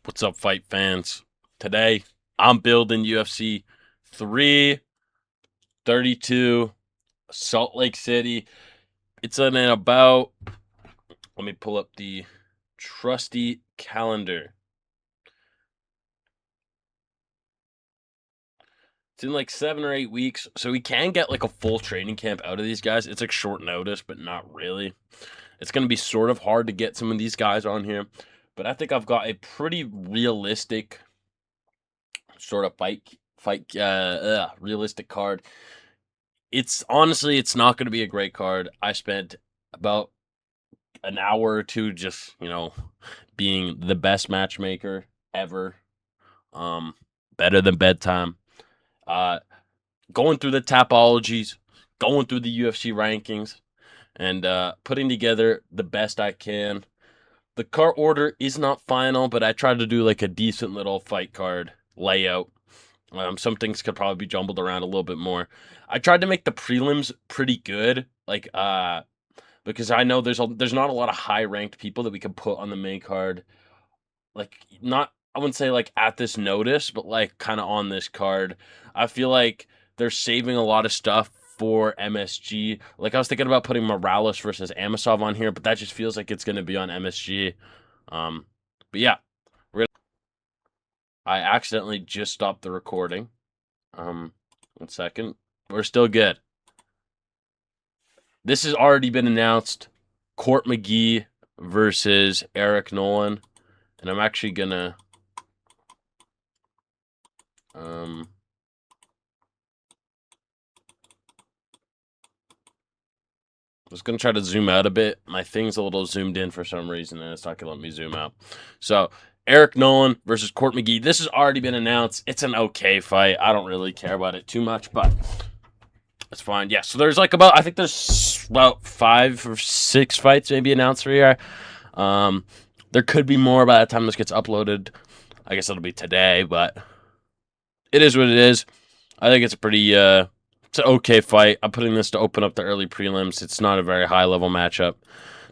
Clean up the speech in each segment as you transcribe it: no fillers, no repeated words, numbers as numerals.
What's up, fight fans? Today, I'm building UFC 332, Salt Lake City. It's in about, let me pull up the trusty calendar. It's in like 7 or 8 weeks, so we can get like a full training camp out of these guys. It's like short notice, but not really. It's going to be sort of hard to get some of these guys on here, but I think I've got a pretty realistic sort of realistic card. It's honestly, it's not going to be a great card. I spent about an hour or two just, being the best matchmaker ever. Um, Better than bedtime. Uh, Going through the topologies, going through the UFC rankings, and putting together the best I can. The card order is not final, but I tried to do like a decent little fight card layout. Some things could probably be jumbled around a little bit more. I tried to make the prelims pretty good, because I know there's not a lot of high ranked people that we could put on the main card. Like not I wouldn't say like at this notice, but like kind of on this card. I feel like they're saving a lot of stuff for MSG. Like I was thinking about putting Morales versus Amosov on here, but that just feels like it's going to be on MSG. Um, but yeah, I accidentally just stopped the recording. 1 second. We're still good. This has already been announced. Court McGee versus Eric Nolan. And I'm actually gonna I was gonna try to zoom out a bit. My thing's a little zoomed in for some reason, and it's not gonna let me zoom out. So Eric Nolan versus Court McGee. This has already been announced. It's an okay fight. I don't really care about it too much, but it's fine. Yeah. So I think there's about 5 or 6 fights maybe announced for here. There could be more by the time this gets uploaded. I guess it'll be today, but it is what it is. I think it's a pretty it's an okay fight. I'm putting this to open up the early prelims. It's not a very high level matchup.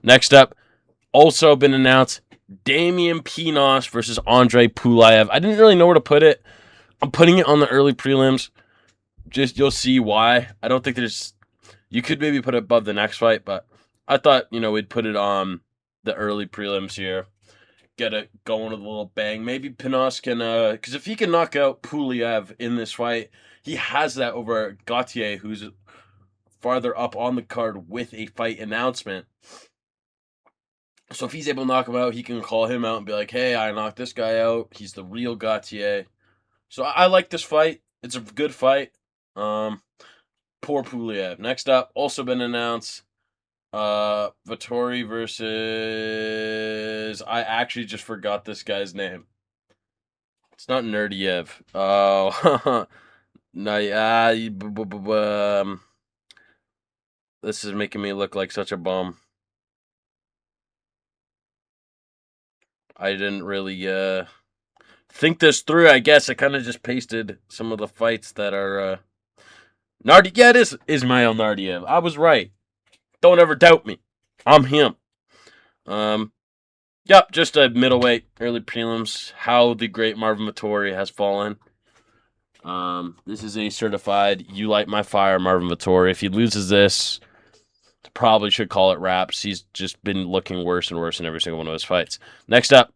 Next up, also been announced, Damian Pinos versus Andre Pulaev. I didn't really know where to put it. I'm putting it on the early prelims. Just you'll see why. I don't think there's you could maybe put it above the next fight, but I thought, we'd put it on the early prelims here. Get it going with a little bang. Maybe Pinos can, because if he can knock out Puliev in this fight, he has that over Gautier, who's farther up on the card with a fight announcement. So if he's able to knock him out, he can call him out and be like, hey, I knocked this guy out. He's the real Gautier. So I like this fight. It's a good fight. Poor Puliev. Next up, also been announced, Vittori versus, I actually just forgot this guy's name. It's not Nerdiev. Oh, no, yeah. This is making me look like such a bum. I didn't really think this through. I guess I kind of just pasted some of the fights that are Nardi. Yeah, it is Ismail Nardiev. I was right. Don't ever doubt me. I'm him. Um, Yep, just a middleweight early prelims. How the great Marvin Vittori has fallen. This is a certified "You Light My Fire" Marvin Vittori. If he loses this, probably should call it wraps. He's just been looking worse and worse in every single one of his fights. Next up,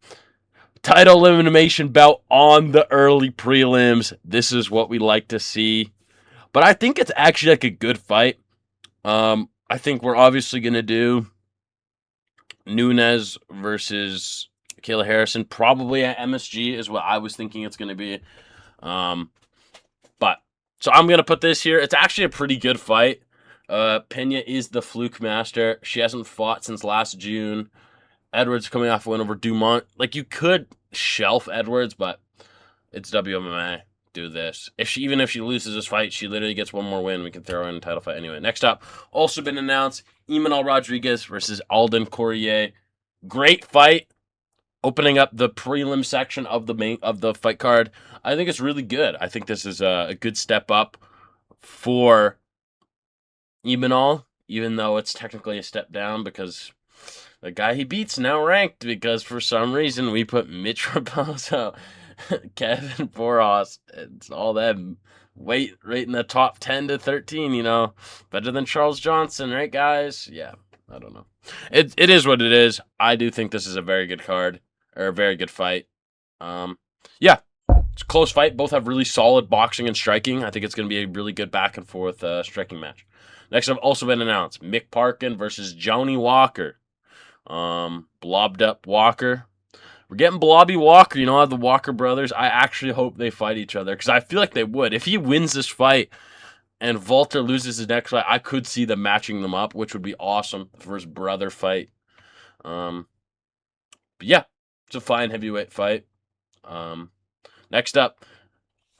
title elimination bout on the early prelims. This is what we like to see, but I think it's actually like a good fight. I think we're obviously gonna do Nunes versus Kayla Harrison, probably at MSG is what I was thinking it's gonna be. But so I'm gonna put this here. It's actually a pretty good fight. Pena is the fluke master. She hasn't fought since last June. Edwards coming off a win over Dumont. Like you could shelf Edwards, but it's WMMA. Do this. Even if she loses this fight, she literally gets one more win. We can throw her in a title fight anyway. Next up, also been announced, Imanol Rodriguez versus Alden Corrier. Great fight. Opening up the prelim section of the fight card. I think it's really good. I think this is a good step up for Imanol, even though it's technically a step down because The guy he beats now ranked because for some reason we put Mitch Raposo, Kevin Boros, it's all them weight right in the top 10 to 13, better than Charles Johnson, right, guys? Yeah, I don't know. It is what it is. I do think this is a very good card, or a very good fight. Um, yeah, it's a close fight. Both have really solid boxing and striking. I think it's going to be a really good back and forth striking match. Next up, also been announced: Mick Parkin versus Johnny Walker. Blobbed up Walker. We're getting Blobby Walker, the Walker brothers. I actually hope they fight each other because I feel like they would. If he wins this fight and Walter loses his next fight, I could see them matching them up, which would be awesome for his brother fight. Um, but yeah, it's a fine heavyweight fight. Next up,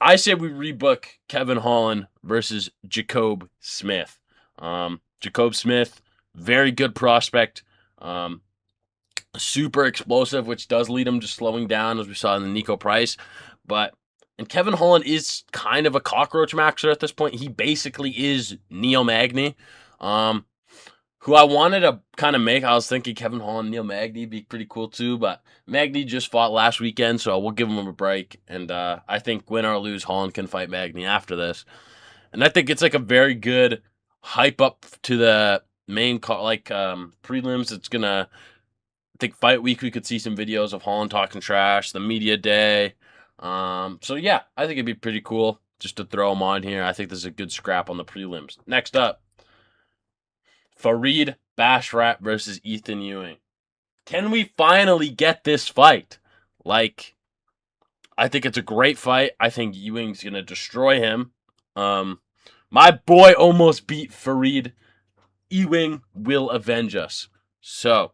I say we rebook Kevin Holland versus Jacob Smith. Jacob Smith, very good prospect. Super explosive, which does lead him to slowing down, as we saw in the Nico Price. And Kevin Holland is kind of a cockroach maxer at this point. He basically is Neil Magny, who I wanted to kind of make. I was thinking Kevin Holland, Neil Magny be pretty cool too, but Magny just fought last weekend, so we'll give him a break. And I think win or lose, Holland can fight Magny after this. And I think it's like a very good hype up to the main prelims. It's gonna. I think Fight Week we could see some videos of Holland talking trash, the media day. So yeah, I think it'd be pretty cool just to throw him on here. I think this is a good scrap on the prelims. Next up, Farid Bashrat versus Ethan Ewing. Can we finally get this fight? I think it's a great fight. I think Ewing's gonna destroy him. My boy almost beat Farid. Ewing will avenge us. So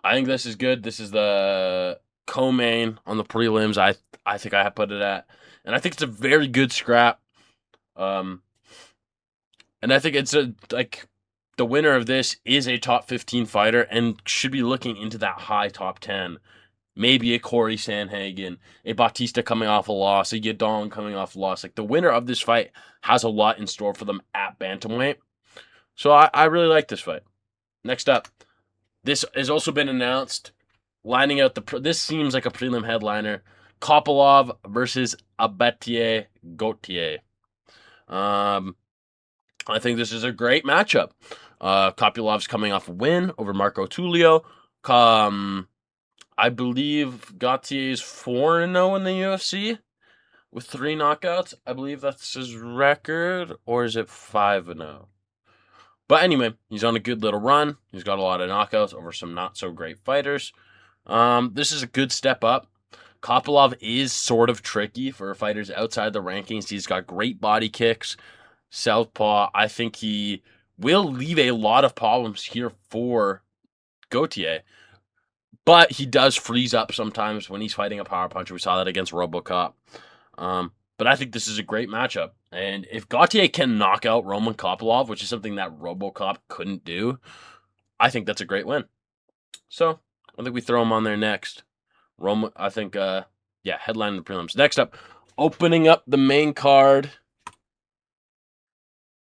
I think this is good. This is the co-main on the prelims. I think I have put it at, and I think it's a very good scrap. And I think it's the winner of this is a top 15 fighter and should be looking into that high top 10. Maybe a Corey Sanhagen, a Bautista coming off a loss, a Yadong coming off a loss. Like the winner of this fight has a lot in store for them at bantamweight. So I really like this fight. Next up, this has also been announced. Lining out this seems like a prelim headliner. Kopylov versus Abetier Gautier. I think this is a great matchup. Kopylov's coming off a win over Marco Tulio. I believe Gautier's 4-0 in the UFC with 3 knockouts. I believe that's his record, or is it 5-0? But anyway, he's on a good little run. He's got a lot of knockouts over some not so great fighters. This is a good step up. Kopylov is sort of tricky for fighters outside the rankings. He's got great body kicks. Southpaw, I think he will leave a lot of problems here for Gautier. But he does freeze up sometimes when he's fighting a power puncher. We saw that against RoboCop. But I think this is a great matchup. And if Gautier can knock out Roman Kopylov, which is something that RoboCop couldn't do, I think that's a great win. So I think we throw him on there next. Roman, I think, headline the prelims. Next up, opening up the main card.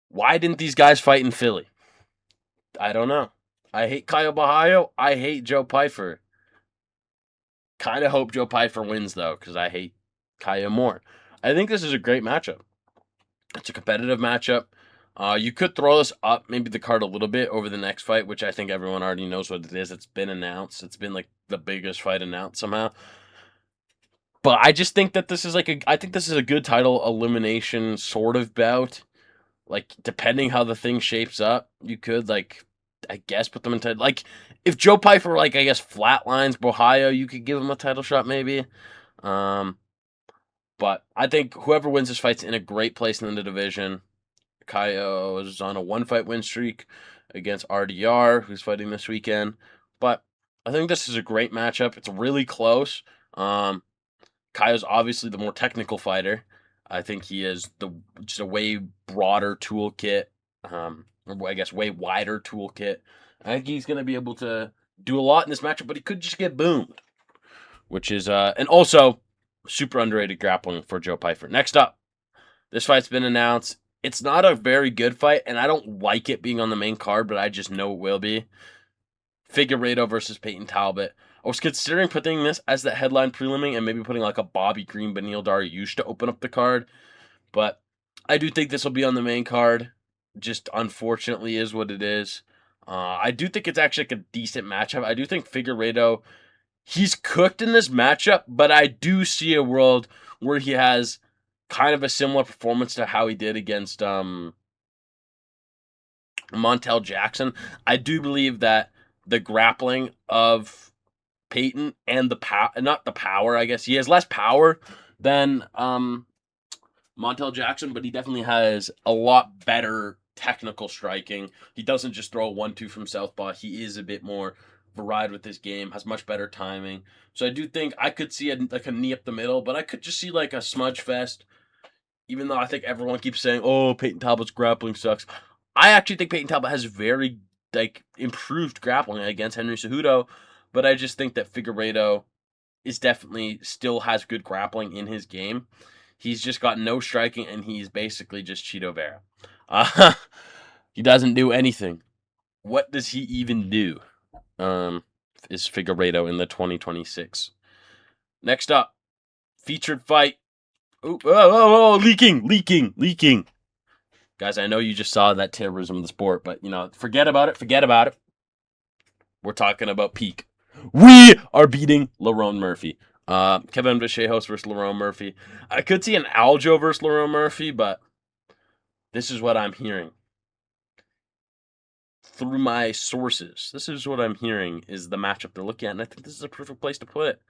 Why didn't these guys fight in Philly? I don't know. I hate Caio Bahayo. I hate Joe Pyfer. Kind of hope Joe Pyfer wins, though, because I hate Caio more. I think this is a great matchup. It's a competitive matchup. You could throw this up, maybe the card a little bit over the next fight, which I think everyone already knows what it is. It's been announced. It's been like the biggest fight announced somehow. But I just think that this is I think this is a good title elimination sort of bout. Like, depending how the thing shapes up, you could, I guess put them in title. Like, if Joe Pyfer, I guess, flatlines Bohayo, you could give him a title shot, maybe. But I think whoever wins this fight's in a great place in the division. Caio is on a 1-fight win streak against RDR, who's fighting this weekend. But I think this is a great matchup. It's really close. Caio's obviously the more technical fighter. I think he is just a way broader toolkit, or I guess way wider toolkit. I think he's going to be able to do a lot in this matchup, but he could just get boomed, which is and also super underrated grappling for Joe Pyfer. Next up, this fight's been announced. It's not a very good fight, and I don't like it being on the main card, but I just know it will be. Figueiredo versus Peyton Talbot. I was considering putting this as the headline preliming and maybe putting like a Bobby Green, Beneil Dariush to open up the card. But I do think this will be on the main card. Just unfortunately is what it is. I do think it's actually like a decent matchup. I do think Figueiredo, he's cooked in this matchup, but I do see a world where he has kind of a similar performance to how he did against Montel Jackson. I do believe that the grappling of Peyton and the power, not the power, I guess he has less power than Montel Jackson, but he definitely has a lot better technical striking. He doesn't just throw a 1-2 from southpaw. He is a bit more varied with his game, has much better timing. So I do think I could see like a knee up the middle, but I could just see like a smudge fest. Even though I think everyone keeps saying, "Oh, Peyton Talbot's grappling sucks," I actually think Peyton Talbot has very like improved grappling against Henry Cejudo, but I just think that Figueiredo is definitely still has good grappling in his game. He's just got no striking, and he's basically just Cheeto Vera. Uh, he doesn't do anything. What does he even do? Is Figueiredo in the 2026? Next up, featured fight. Leaking. Guys, I know you just saw that terrorism of the sport, but, forget about it. We're talking about peak. We are beating Lerone Murphy. Kevin Vachejos versus Lerone Murphy. I could see an Aljo versus Lerone Murphy, but this is what I'm hearing. Through my sources, this is what I'm hearing is the matchup they're looking at, and I think this is a perfect place to put it.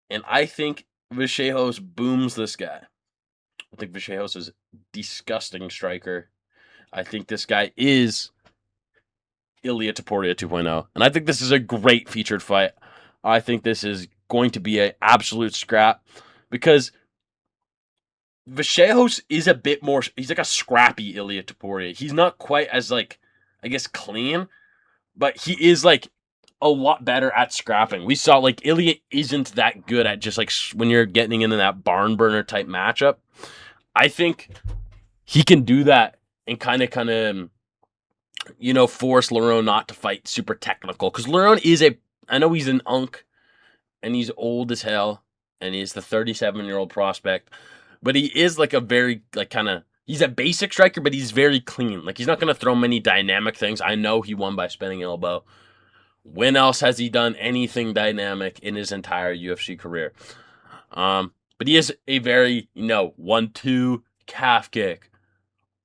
And I think Vachejos booms this guy. I think Vachejos is a disgusting striker. I think this guy is Ilia Topuria 2.0. And I think this is a great featured fight. I think this is going to be an absolute scrap because Vachejos is a bit more, he's like a scrappy Ilia Topuria. He's not quite as clean, but he is a lot better at scrapping. We saw Ilia isn't that good at just when you're getting into that barn burner type matchup. I think he can do that and kind of force Lerone not to fight super technical. Because Lerone is I know he's an unk, and he's old as hell, and he's the 37-year-old prospect, but he is a very, he's a basic striker, but he's very clean. He's not going to throw many dynamic things. I know he won by spinning elbow. When else has he done anything dynamic in his entire UFC career? But he is a very, 1-2 calf kick,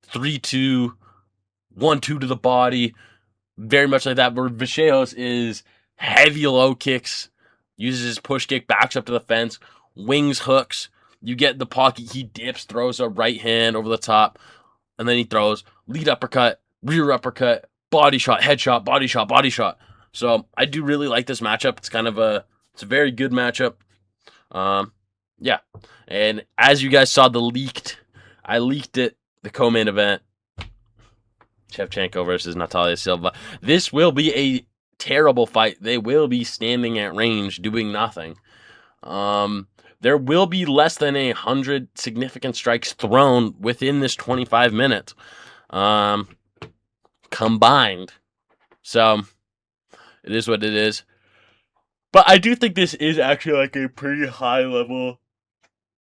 3-2, 1-2 to the body, very much like that. But Vachejos is heavy low kicks, uses his push kick, backs up to the fence, wings hooks. You get the pocket, he dips, throws a right hand over the top, and then he throws lead uppercut, rear uppercut, body shot, headshot, body shot, body shot. So I do really like this matchup. It's it's a very good matchup. Yeah. And as you guys saw I leaked it, the co-main event, Shevchenko versus Natalia Silva. This will be a terrible fight. They will be standing at range doing nothing. There will be less than 100 significant strikes thrown within this 25 minutes combined. So it is what it is. But I do think this is actually a pretty high level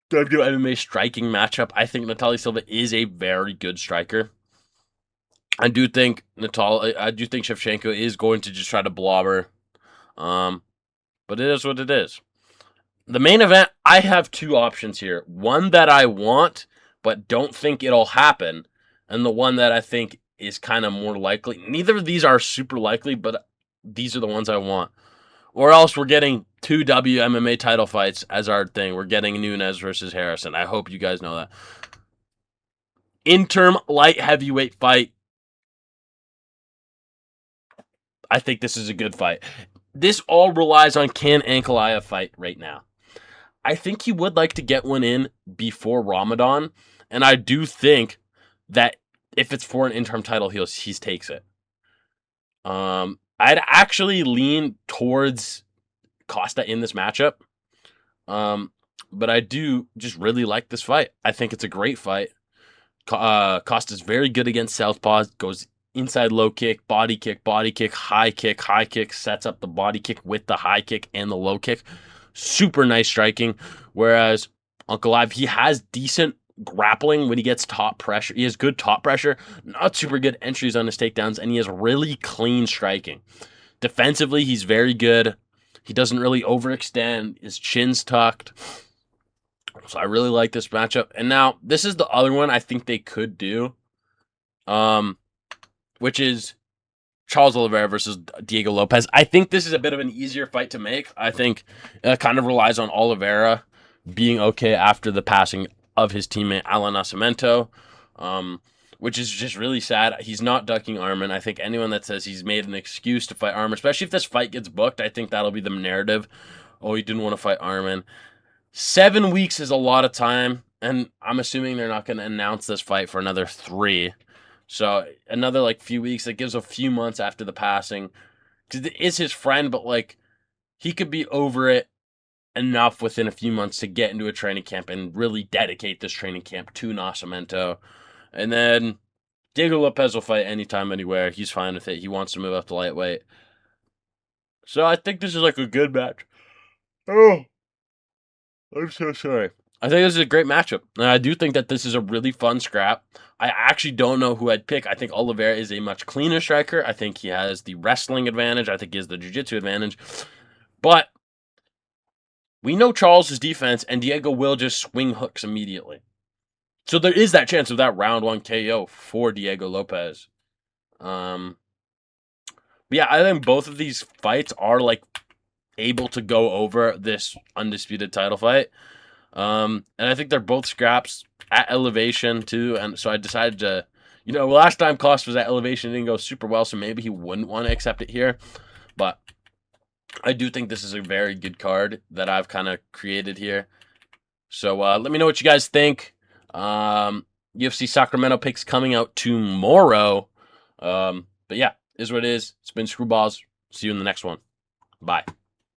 WMMA striking matchup. I think Natalia Silva is a very good striker. I do think Shevchenko is going to just try to blobber. But it is what it is. The main event, I have two options here. One that I want, but don't think it'll happen. And the one that I think is kind of more likely. Neither of these are super likely, but these are the ones I want. Or else we're getting 2 WMMA title fights as our thing. We're getting Nunes versus Harrison. I hope you guys know that. Interim light heavyweight fight. I think this is a good fight. This all relies on can Ankalaev fight right now. I think he would like to get one in before Ramadan, and I do think that if it's for an interim title, he takes it. I'd actually lean towards Costa in this matchup, but I do just really like this fight. I think it's a great fight. Costa's very good against southpaws, goes inside low kick, body kick, high kick, sets up the body kick with the high kick and the low kick. Super nice striking. Whereas Ankalaev, he has decent grappling when he gets top pressure. He has good top pressure, not super good entries on his takedowns, and he has really clean striking. Defensively, he's very good. He doesn't really overextend. His chin's tucked. So I really like this matchup. And now this is the other one I think they could do, which is Charles Oliveira versus Diego Lopez. I think this is a bit of an easier fight to make. I think it kind of relies on Oliveira being okay after the passing of his teammate Alan Nascimento, which is just really sad. He's not ducking Arman. I think anyone that says he's made an excuse to fight Arman, especially if this fight gets booked, I think that'll be the narrative. Oh, he didn't want to fight Arman. 7 weeks is a lot of time, and I'm assuming they're not going to announce this fight for another 3. So another like few weeks. That gives a few months after the passing. Because it is his friend, but like he could be over it enough within a few months to get into a training camp and really dedicate this training camp to Nascimento. And then Diego Lopez will fight anytime, anywhere. He's fine with it. He wants to move up to lightweight. So I think this is like a good match. Oh, I'm so sorry. I think this is a great matchup. And I do think that this is a really fun scrap. I actually don't know who I'd pick. I think Oliveira is a much cleaner striker. I think he has the wrestling advantage. I think he has the jiu-jitsu advantage. But we know Charles' defense, and Diego will just swing hooks immediately. So there is that chance of that round 1 KO for Diego Lopez. But yeah, I think both of these fights are like able to go over this undisputed title fight. And I think they're both scraps at elevation too. And so I decided to, last time Cost was at elevation, it didn't go super well, so maybe he wouldn't want to accept it here. But I do think this is a very good card that I've kind of created here. So let me know what you guys think. UFC Sacramento picks coming out tomorrow. But yeah, is what it is. It's been Screwballs. See you in the next one. Bye.